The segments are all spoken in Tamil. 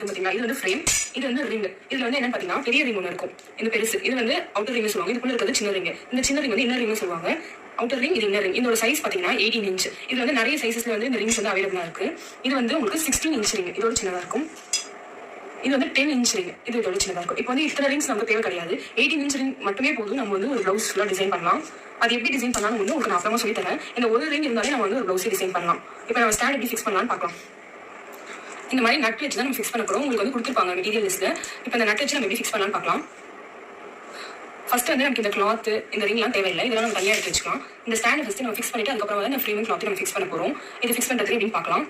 பாத்தீங்களா, இது வந்து ஃப்ரேம், இது வந்து ரிங். இதுல வந்து என்னன்னு பாத்தீங்கன்னா பெரிய ரிங் ஒன்று இருக்கும், இந்த பெருசு, இது வந்து அவுட்டர் ரிங் சொல்லுவாங்க. இதுக்குள்ள இருக்கிறது சின்ன ரிங், இந்த சின்ன ரிங் வந்து இன்னர் ரிங் சொல்லுவாங்க. அவுட்டர் ரிங், இது இன்னர் ரிங். இதோட சைஸ் பாத்தீங்கன்னா 18 இன்ச். இது வந்து நிறைய சைஸஸ்ல வந்து இந்த ரிங்ஸ் வந்து அவைலபிளா இருக்கு. இது வந்து உங்களுக்கு 16 இன்ச் ரிங், இதோட சின்னதா இருக்கும். இது வந்து 10 இன்ச் ரிங், இது இதோட சின்னதா இருக்கும். இப்போ வந்து இத்தனை ரிங்ஸ் நமக்கு தேவை கிடையாது, 18 இன்ச் ரிங் மட்டுமே போதும். நம்ம வந்து ஒரு பிளவுஸ் ஃபுல்லா டிசைன் பண்ணலாம். அது எப்படி டிசைன் பண்ணலாம் வந்து உங்களுக்கு நான் அப்புறமா சொல்லி தரேன். இந்த ஒரு ரிங் இருந்தாலே நம்ம வந்து ஒரு பிளவுஸ் டிசைன் பண்ணலாம். இப்போ நம்ம ஸ்டாண்ட் எப்படி ஃபிக்ஸ் பண்ணலாம்னு பார்க்கலாம். இந்த மாதிரி நட் வச்சு தான் நம்ம ஃபிக்ஸ் பண்ண போறோம். உங்களுக்கு வந்து கொடுத்துருப்பாங்க மெட்டீரியல் லிஸ்ட்ல. இப்போ இந்த நட் வச்சு நம்ம எப்படி ஃபிக்ஸ் பண்ணலாம்னு பார்க்கலாம். ஃபர்ஸ்ட் வந்து நமக்கு இந்த கிளாத், இந்த ரிங்லாம் தேவையில்லை, இதெல்லாம் நம்ம தனியாக எடுத்து வச்சுக்கலாம். இந்த ஸ்டாண்ட் ஃபர்ஸ்ட் நம்ம ஃபிக்ஸ் பண்ணிட்டு அதுக்கப்புறம் வந்து ஃப்ரேமிங் கிளாத் நம்ம ஃபிக்ஸ் பண்ண போறோம். இது ஃபிக்ஸ் பண்றது எப்படின்னு பார்க்கலாம்.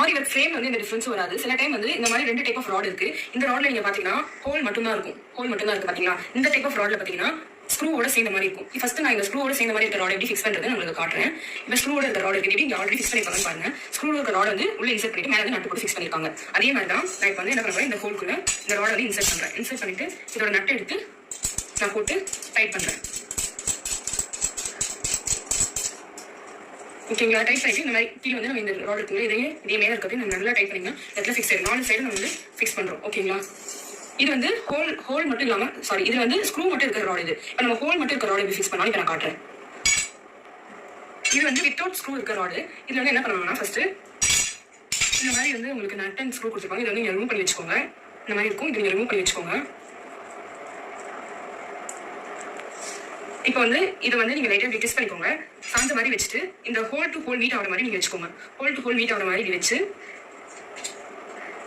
ஆரி ஒர்க் ஃப்ரேம் வந்து இந்த டிஃபரன்ஸ் வராது. சில டைம் வந்து இந்த மாதிரி 2 டைப் ஆஃப் ராட் இருக்கு. இந்த ராட்ல நீங்க பாத்தீங்கன்னா ஹோல் மட்டும் தான் இருக்கும், ஹோல் மட்டும் தான் இருக்கு பாத்தீங்களா. இந்த டைப் ஆஃப் ராட்ல பாத்தீங்கன்னா ஸ்க்ரூவோட சேர்ந்த மாதிரி இருக்கும். ஃபர்ஸ்ட் நான் இந்த ஸ்க்ரூவோட சேர்ந்த மாதிரி இருக்க ராட் எப்படி ஃபிக்ஸ் பண்றது உங்களுக்கு காட்டுறேன். இப்போ ஸ்க்ரூவோட இருக்க ராட் எப்படி இங்க ஆல்ரெடி ஃபிக்ஸ் பண்ணிருக்காங்கன்னு பாருங்க. ஸ்க்ரூவோட இருக்க ராட் வந்து உள்ள இன்சர்ட் பண்ணிட்டு மேலே நட்டு போட்டு ஃபிக்ஸ் பண்ணிருக்காங்க. அதே மாதிரி தான் நான் இப்போ வந்து என்ன பண்றேன், இந்த ஹோல்குள்ள இந்த ராட் வந்து இன்சர்ட் பண்றேன். இன்சர்ட் பண்ணிட்டு இதோட நட்டு எடுத்து நான் போட்டு டைட் பண்றேன். ஓகேங்களா, டைட் பண்ணிட்டு இந்த மாதிரி கீழே வந்து நம்ம இந்த ராட் இருக்குங்க, இதே மேலே இருக்கிறது நம்ம நல்லா டைட் பண்ணிங்கன்னா இடத்துல ஃபிக்ஸ் ஆயிடும். 4 சைடு நம்ம வந்து ஃபிக்ஸ் பண்றோம். ஓகேங்களா, இது வந்து ஹோல் மட்டும் இல்லாம சாரி, இது வந்து ஸ்க்ரூ மட்டும் இருக்கிற ராட். இது இப்போ நம்ம ஹோல் மட்டும் இருக்கிற ராட் எப்படி ஃபிக்ஸ் பண்ணாலும் இப்போ நான் காட்டுறேன். இது வந்து வித்தவுட் ஸ்க்ரூ இருக்கிற ராட். இதுல வந்து என்ன பண்ணணும்னா ஃபர்ஸ்ட் இந்த மாதிரி வந்து உங்களுக்கு நட் அண்ட் ஸ்க்ரூ கொடுத்துருப்பாங்க. இதை வந்து நீங்க ரிமூவ் பண்ணி வச்சுக்கோங்க. இந்த மாதிரி இருக்கும், இது நீங்க ரிமூவ் பண்ணி வச்சுக்கோங்க. இப்போ வந்து இதை வந்து நீங்க லைட்டா டிஸ்ட் பண்ணிக்கோங்க. சாந்த மாதிரி வச்சுட்டு இந்த ஹோல் டு ஹோல் மீட் ஆகிற மாதிரி நீங்க வச்சுக்கோங்க. ஹோல் டு ஹோல் மீட் ஆகிற மாதிரி வச்சு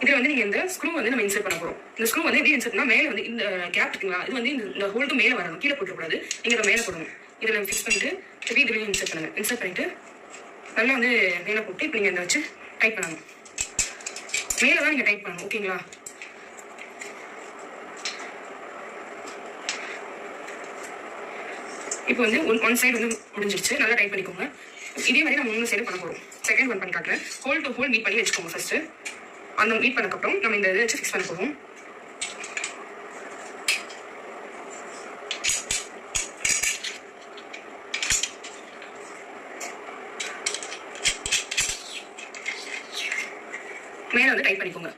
இதுல வந்து நீங்க இந்த ஸ்க்ரூ வந்து நம்ம இன்சர்ட் பண்ண போறோம். இந்த ஸ்க்ரூ வந்து எப்படி இன்சர்ட் பண்ணா மேல வந்து இந்த கேப் இருக்குங்களா, இது வந்து இந்த ஹோலுக்கு மேல வரணும், கீழே போட்டுக்கூடாது. நீங்க இதை மேல போடணும். இதுல ஃபிக்ஸ் பண்ணிட்டு திருப்பி இதுலயும் இன்சர்ட் பண்ணுங்க. இன்சர்ட் பண்ணிட்டு நல்லா வந்து மேல போட்டு இப்போ நீங்க இதை வச்சு டைட் பண்ணணும். மேலதான் நீங்க டைட் பண்ணணும். ஓகேங்களா, இப்போ வந்து ஒன் சைடு வந்து முடிஞ்சிருச்சு, நல்லா டைட் பண்ணிக்கோங்க. இதே மாதிரி நம்ம 3 சைடு பண்ண போறோம். செகண்ட் ஒன் பண்ணி காட்டுறேன். ஹோல் டு ஹோல் மீட் பண்ணி வச்சுக்கோங்க. ஃபர்ஸ்ட் அந்த மீட் பண்ணக்கப்புறம் நம்ம இந்த இதை வச்சு ஃபிக்ஸ் பண்ண போறோம். மேல வந்து டைட் பண்ணிக்கோங்க.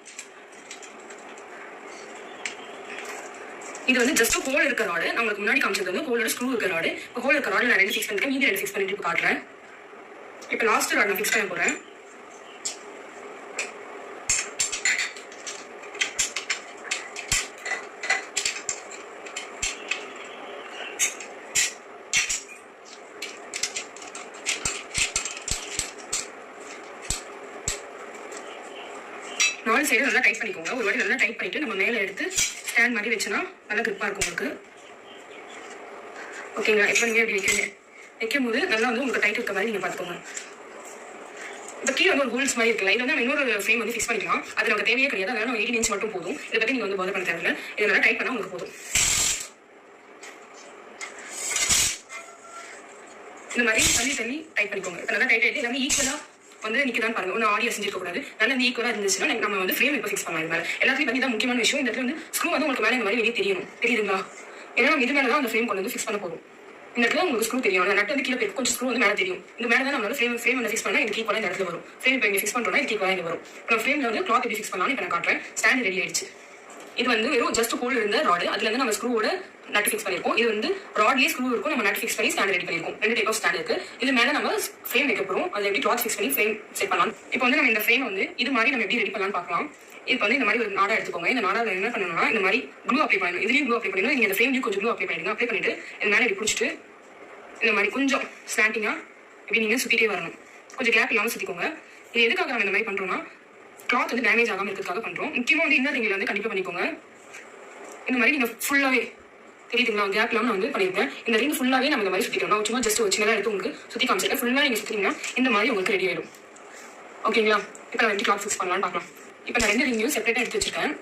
இது வந்து ஜஸ்ட் ஹோல் இருக்க ராடு. நான் உங்களுக்கு முன்னாடி காமிச்சது வந்து ஹோலோட ஸ்க்ரூ இருக்க ராடு. இப்போ ஹோல் இருக்க ராடு நான் 2 ஃபிக்ஸ் பண்ணிருக்கேன், மீதி 2 ஃபிக்ஸ் பண்ணிட்டு இப்போ காட்டுறேன். இப்போ லாஸ்ட் ராட் நான் ஃபிக்ஸ் பண்ண போறேன். நாலு சைடு நல்லா டைட் பண்ணிக்கோங்க. ஒரு வாட்டி நல்லா டைட் பண்ணிட்டு நம்ம மேலே எடுத்து ஸ்டாண்ட் மாதிரி வச்சுனா நல்லா கிரிப்பா இருக்கும் உங்களுக்கு. ஓகேங்களா, இப்போ நீங்க எப்படி வைக்கும் போது நல்லா வந்து உங்களுக்கு டைட் இருக்க மாதிரி நீங்க பார்த்துக்கோங்க. இப்போ கீழே வந்து ஒரு ஹோல்ஸ் மாதிரி இருக்குல்ல, இது வந்து நம்ம இன்னொரு ஃப்ரேம் வந்து ஃபிக்ஸ் பண்ணிக்கலாம். அது நமக்கு தேவையே கிடையாது, அதனால நம்ம 18 இன்ச் மட்டும் போதும். இதை பற்றி நீங்க வந்து பாதர் பண்ண தேவையில்லை. இதை நல்லா டைட் பண்ணா உங்களுக்கு போதும். இந்த மாதிரி தள்ளி டைட் பண்ணிக்கோங்க. இப்போ நல்லா டைட் ஆகிட்டு எல்லாமே ஈக்குவலா வந்து நிற்கதான் பாருங்க. ஒன்றும் ஆடியா செஞ்சிருக்க கூடாது. நல்லா இந்த ஈக்குவலா இருந்துச்சுன்னா நம்ம வந்து ஃப்ரேம் இப்போ ஃபிக்ஸ் பண்ணலாம். இது மேலே எல்லாத்தையும் பற்றி தான் முக்கியமான விஷயம். இந்த இடத்துல வந்து ஸ்க்ரூ வந்து உங்களுக்கு மேலே இந்த மாதிரி வெளியே தெரியணும், தெரியுதுங்களா? ஏன்னா நம்ம இது மேலே தான் அந்த ஃப்ரேம் கொண்டு வந்து ஃபிக்ஸ் பண்ண போதும். இந்த இடத்துல உங்களுக்கு ஸ்க்ரூ தெரியும், அந்த நட்டு வந்து கீழே போய் கொஞ்சம் ஸ்க்ரூ வந்து மேலே தெரியும். இந்த மேலே தான் நம்மளால ஃப்ரேம் வந்து ஃபிக்ஸ் பண்ணால் இதுக்கு ஈக்குவலாக இந்த இடத்துல வரும். ஃப்ரேம் இப்போ இங்கே ஃபிக்ஸ் பண்ணுறோம்னா இதுக்கு ஈக்குவலாக இங்கே வரும். இப்போ ஃப்ரேமில் வந்து கிளாத் எப்படி ஃபிக்ஸ் பண்ணலாம்னு இப்போ நான் காட்டுறேன். ஸ்டாண்ட் ரெடி ஆயிடுச்சு. இது வந்து வெறும் ஜஸ்ட் ஹோல் இருந்த ராடு, அதுல இருந்து நம்ம ஸ்க்ரூவோட நட்டு ஃபிக்ஸ் பண்ணிருக்கோம். இது வந்து ராட்லயே ஸ்க்ரூ இருக்கும், நம்ம நட்டு ஃபிக்ஸ் பண்ணி ஸ்டாண்ட் ரெடி பண்ணிருக்கோம். 2 டைப் ஆஃப் ஸ்டாண்ட் இருக்கு. இது மேல நம்ம ஃப்ரேம் வைக்க போறோம். அதை எப்படி கிளாத் ஃபிக்ஸ் பண்ணி ஃப்ரேம் செட் பண்ணலாம். இப்போ வந்து நம்ம இந்த ஃப்ரேம் வந்து இது மாதிரி நம்ம எப்படி ரெடி பண்ணலாம்னு பார்க்கலாம். இப்போ வந்து இந்த மாதிரி ஒரு நாடா எடுத்துக்கோங்க. இந்த நாடாவில் என்ன பண்ணணும்னா இந்த மாதிரி க்ளூ அப்ளை பண்ணணும். இதுலயும் க்ளூ அப்ளை பண்ணணும். நீங்க இந்த ஃப்ரேம்லயும் கொஞ்சம் க்ளூ அப்ளை பண்ணிடுங்க. அப்ளை பண்ணிட்டு இந்த மேலே இப்படி பிடிச்சிட்டு இந்த மாதிரி கொஞ்சம் ஸ்லாண்டிங்கா இப்படி நீங்க சுத்திட்டே வரணும். கொஞ்சம் கேப் இல்லாமல் சுத்திக்கோங்க. இது எதுக்காக நம்ம இந்த மாதிரி பண்றோம்னா கிளாத் வந்து டேமேஜ் ஆகாமல் இருக்கிறதுக்காக பண்றோம். முக்கியமா வந்து இன்னர் ரிங்ல வந்து கண்டிப்பா பண்ணிக்கோங்க. இந்த மாதிரி நீங்க ஃபுல்லாவே தெரியுதுங்களா, கேப் இல்லாமல் நான் வந்து பண்ணிருக்கேன். இந்த ரிங் ஃபுல்லாவே நம்ம இந்த மாதிரி சுத்திக்கணும். நான் சும்மா ஜஸ்ட் ஒரு சின்னதாக எடுத்து உங்களுக்கு சுத்தி காமிச்சிருக்கேன். ஃபுல்லா நீங்க சுத்திங்கன்னா இந்த மாதிரி உங்களுக்கு ரெடி ஆயிடும். ஓகேங்களா, இப்போ நான் எப்படி கிளாத் ஃபிக்ஸ் பண்ணலாம்னு பார்க்கலாம். இப்போ நான் 2 ரிங்கையும் செப்பரேட்டா எடுத்து வச்சிருக்கேன்.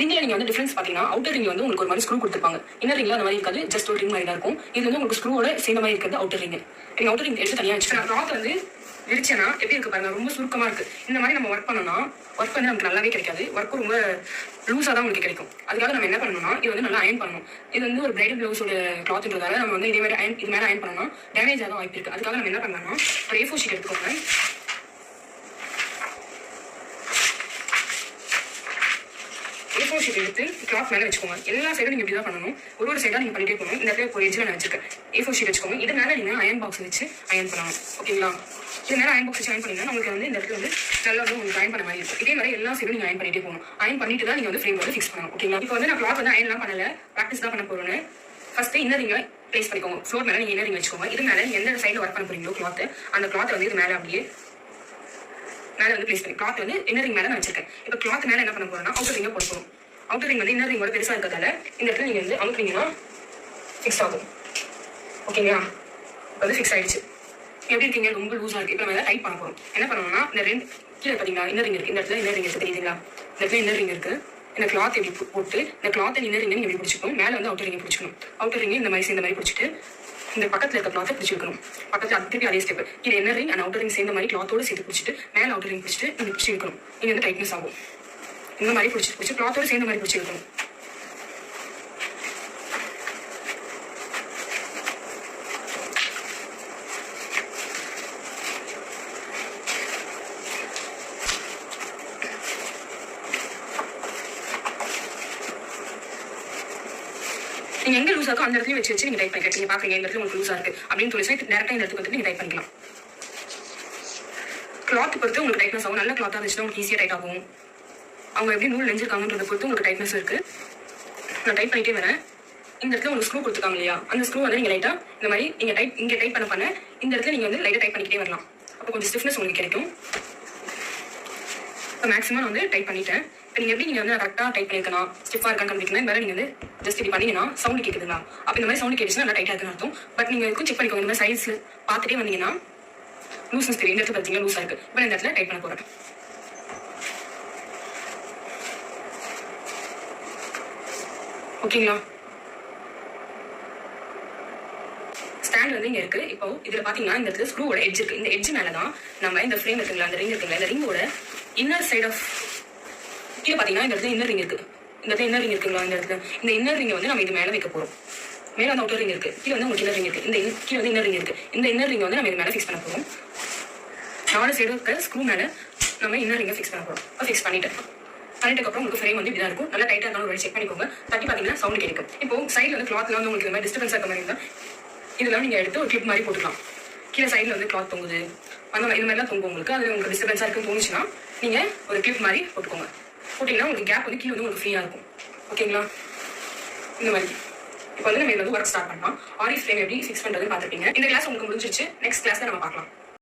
ரிங்ல நீங்க வந்து டிஃபரன்ஸ் பாத்தீங்கன்னா அவுட்டர் ரிங் வந்து உங்களுக்கு ஒரு மாதிரி ஸ்க்ரூ கொடுத்துருப்பாங்க. இன்னர் ரிங்ல அந்த மாதிரி இருக்காது, ஜஸ்ட் ஒரு ரிங் மாதிரி தான் இருக்கும். இது வந்து உங்களுக்கு ஸ்க்ரூவோட சேர்ந்த மாதிரி இருக்கிறது அவுட்டர் ரிங். நீங்க அவுட்டர் ரிங் எடுத்து தனியாக வச்சுக்கோங்க. கிளாத் வந்து விரிச்சேன்னா எப்படி இருக்கு பாருங்க, ரொம்ப சுருக்கமா இருக்கு. இந்த மாதிரி நம்ம ஒர்க் பண்ணோம்னா ஒர்க் வந்து நமக்கு நல்லாவே கிடைக்காது. ஒர்க் ரொம்ப லூஸா தான் உங்களுக்கு கிடைக்கும். அதுக்காக நம்ம என்ன பண்ணணும்னா இது வந்து நல்லா அயன் பண்ணணும். இது வந்து ஒரு பிரைடல் பிளவுஸோட கிளாத்ன்றதால நம்ம வந்து இதே மாதிரி இது மேலே அயன் பண்ணோம்னா டேமேஜ் ஆக வாய்ப்பு இருக்கு. அதுக்காக நம்ம என்ன பண்ணணும்னா ஒரு A4 ஷீட் எடுத்துக்கோங்க. A4 ஷீட் எடுத்து கிளாத் மேலே வச்சுக்கோங்க. எல்லா சைடும் நீங்கள் இப்படி தான் பண்ணணும். ஒரு சைடாக நீங்கள் பண்ணிட்டே போகணும். இந்த இடத்துல ஒரு எட்ஜில் நான் வச்சிருக்கேன். A4 ஷீட் வச்சுக்கோங்க. இது மேலே நீங்கள் அயன் பாக்ஸ் வச்சு அயன் பண்ணணும். ஓகேங்களா? இது மேலே அயன் பாக்ஸ் வச்சு அயன் பண்ணிங்கன்னா உங்களுக்கு வந்து இந்த இடத்துல வந்து நல்லா வந்து உங்களுக்கு அயன் பண்ண மாதிரி இருக்கும். இதே மாதிரி எல்லா சைடும் நீங்கள் அயன் பண்ணிட்டே போகணும். அயன் பண்ணிட்டு தான் நீங்கள் வந்து ஃப்ரேம் வந்து ஃபிக்ஸ் பண்ணணும். ஓகேங்களா? இப்போ வந்து நான் கிளாத் வந்து அயன்லாம் பண்ணல, ப்ராக்டிஸ் தான் பண்ண போகிறேன்னு ஃபர்ஸ்ட் இன்னரிங்க பிளேஸ் பண்ணிக்கோங்க. ஃப்ளோர் மேலே நீங்கள் இன்னரிங் வச்சுக்கோங்க. இது மேலே நீங்கள் எந்த சைடில் ஒர்க் பண்ண போறீங்களோ கிளாத், அந்த கிளாத் வந்து இது மேலே அப்படியே மேலே வந்து பிளேஸ் பண்ணி கிளாத் வந்து இன்னரிங் மேலே நான் வச்சிருக்கேன். இப்போ கிளாத் மேலே என்ன பண்ண போறேன்னா அவுட்டர் ரிங்கை போட போகிறோம். அவுட்டர் ரிங் வந்து இன்னர் ரிங்கோட பெருசாக இருக்கிறதால இந்த இடத்துல நீங்கள் வந்து அமுக்குறீங்கன்னா ஃபிக்ஸ் ஆகும். ஓகேங்களா? வந்து ஃபிக்ஸ் ஆயிடுச்சு. எப்படி இருக்கீங்க? ரொம்ப லூஸாக இருக்குது. இப்போ நம்ம டைப் பண்ண போகிறோம். என்ன பண்ணணும்னா இந்த ரெண்டு கீழே பார்த்தீங்களா இன்னர் ரிங் இருக்குது. இந்த இடத்துல இன்னர் ரிங் இருக்குது தெரியுதுங்களா? இந்த இடத்துல இன்னர் ரிங் இருக்குது. இந்த கிளாத் எப்படி போட்டு இந்த கிளாத் இன்னர் ரிங்கை நீங்கள் எப்படி பிடிச்சிக்கணும். மேலே வந்து அவுட்டர் ரிங்கை பிடிச்சிக்கணும். அவுட்டர் ரிங்கை இந்த மாதிரி சேர்ந்த மாதிரி பிடிச்சிட்டு இந்த பக்கத்தில் இருக்க கிளாத்தை பிடிச்சிருக்கணும். பக்கத்தில் அது திருப்பி அதே ஸ்டெப். இது inner ring and outer ring சேர்ந்த மாதிரி கிளாத்தோடு சேர்த்து பிடிச்சிட்டு மேலே அவுட்டர் ரிங் பிடிச்சிட்டு நீங்கள் பிடிச்சி இருக்கணும். நீங்கள் வந்து டைட்னஸ் ஆகும். இந்த மாதிரி பிடிச்சி கிளாத்தோடு சேர்ந்த மாதிரி பிடிச்சி இருக்கணும். நீங்கள் எங்கே லூஸாக இருக்கோ அந்த இடத்துல வச்சு நீங்கள் டைப் பண்ணிக்கலாம். நீங்கள் பார்க்குறீங்க இந்த இடத்துல உங்களுக்கு லூஸாக இருக்குது அப்படின்னு சொல்லி டேரெக்டாக இந்த இடத்துக்கு வந்து நீங்கள் டைப் பண்ணிக்கலாம். கிளாத் பொறுத்து உங்களுக்கு டைட்னஸ் ஆகும். நல்ல கிளாத்தாக இருந்துச்சுன்னா உங்களுக்கு ஈஸியாக டைட் ஆகும். அவங்க எப்படி நூல் நெஞ்சிருக்காங்கன்றதை பொறுத்து உங்களுக்கு டைட்னஸ் இருக்குது. நான் டைப் பண்ணிட்டே வரேன். இந்த இடத்துல உங்களுக்கு ஸ்க்ரூ கொடுத்துருக்காங்க இல்லையா? அந்த ஸ்க்ரூ வந்து நீங்கள் லைட்டாக இந்த மாதிரி நீங்கள் இங்கே டைப் பண்ண இந்த இடத்துல நீங்கள் வந்து லைட்டாக டைப் பண்ணிக்கிட்டே வரலாம். அப்போ கொஞ்சம் ஸ்டிஃப்னஸ் உங்களுக்கு கிடைக்கும். இப்போ மேக்ஸிமம் வந்து டைப் பண்ணிட்டேன். இப்போ நீங்கள் எப்படி நீங்கள் வந்து கரெக்டாக டைப் பண்ணியிருக்கலாம், ஸ்டிஃபாக இருக்கான்னு கண்டுபிடிக்கலாம். இந்த மாதிரி நீங்கள் வந்து ஜஸ்ட் இப்படி பண்ணிங்கன்னா சவுண்ட் கேட்குதுங்களா? அப்போ இந்த மாதிரி சவுண்ட் கேட்டுச்சுன்னா நல்லா டைட்டாக இருக்குன்னு அர்த்தம். பட் நீங்கள் இதுக்கும் செக் பண்ணிக்கோங்க. இந்த மாதிரி சைஸ் பார்த்துட்டே வந்தீங்கன்னா லூஸ்னஸ் தெரியும். இந்த இடத்துல பார்த்தீங்கன்னா லூஸாக இருக்குது. இப்போ இந்த இடத்துல டைப் பண்ண போகிறேன். ஓகேங்களா? ஸ்டாண்ட் வந்து இங்கே இருக்குது. இப்போ இதில் பார்த்தீங்கன்னா இந்த இடத்துல ஸ்க்ரூவோட எட்ஜ் இருக்குது. இந்த எட்ஜ் மேலே தான் நம்ம இந்த ஃப்ரேம் இருக்குங்களா, அந்த ரிங் இருக்குங்களா, இந்த ரிங்கோட இன்னர் சைட் ஆஃப் கீழே பார்த்தீங்கன்னா இந்த இடத்துல இன்னர் ரிங் இருக்குது. இந்த இடத்துல இன்னர் ரிங் இருக்குங்களா? இந்த இடத்துல இந்த இன்னர் ரிங்கை வந்து நம்ம இது மேலே வைக்க போகிறோம். மேலே வந்து அவுட்டர் ரிங் இருக்குது. கீழே வந்து உங்களுக்கு இன்னர் ரிங் இருக்குது. இந்த கீழே வந்து இன்னர் ரிங் இருக்குது. இந்த இன்னர் ரிங்கை வந்து நம்ம இது மேலே ஃபிக்ஸ் பண்ண போகிறோம். 4 சைடு இருக்க ஸ்க்ரூ மேலே நம்ம இன்னர் ரிங்கை ஃபிக்ஸ் பண்ண போகிறோம். இப்போ ஃபிக்ஸ் பண்ணிட்டதுக்கப்புறம் உங்களுக்கு ஃப்ரேம் வந்து இப்படி இருக்கும். நல்லா டைட்டாக இருந்தாலும் ஒரு செக் பண்ணிக்கோங்க. தட்டி பார்த்தீங்கன்னா சவுண்ட் கேட்கும். இப்போ சைடில் வந்து கிளாத்ல வந்து உங்களுக்கு இந்த மாதிரி டிஸ்டர்பன்ஸ் இருக்க மாதிரி இருந்தால் இதெல்லாம் நீங்கள் எடுத்து ஒரு கிளிப் மாதிரி போட்டுக்கலாம். கீழே சைடில் வந்து கிளாத் தொங்குது அந்த மாதிரி இது மாதிரிலாம் தொங்கும். உங்களுக்கு அது உங்களுக்கு டிஸ்டர்பன்ஸாக இருக்குன்னு தோணுச்சுன்னா நீங்கள் ஒரு கிளிப் மாதிரி போட்டுக்கோங்க. போட்டிங்கன்னா உங்களுக்கு கேப் வந்து கீழே வந்து உங்களுக்கு ஃப்ரீயாக இருக்கும். ஓகேங்களா? இந்த மாதிரி இப்போ வந்து நம்ம இதில் வந்து ஒர்க் ஸ்டார்ட் பண்ணலாம். ஆரி ஃப்ரேம் எப்படி ஃபிக்ஸ் பண்ணுறதுன்னு பார்த்துருப்பீங்க. இந்த கிளாஸ் உங்களுக்கு முடிஞ்சிருச்சு. நெக்ஸ்ட் கிளாஸில் நம்ம பார்க்கலாம்.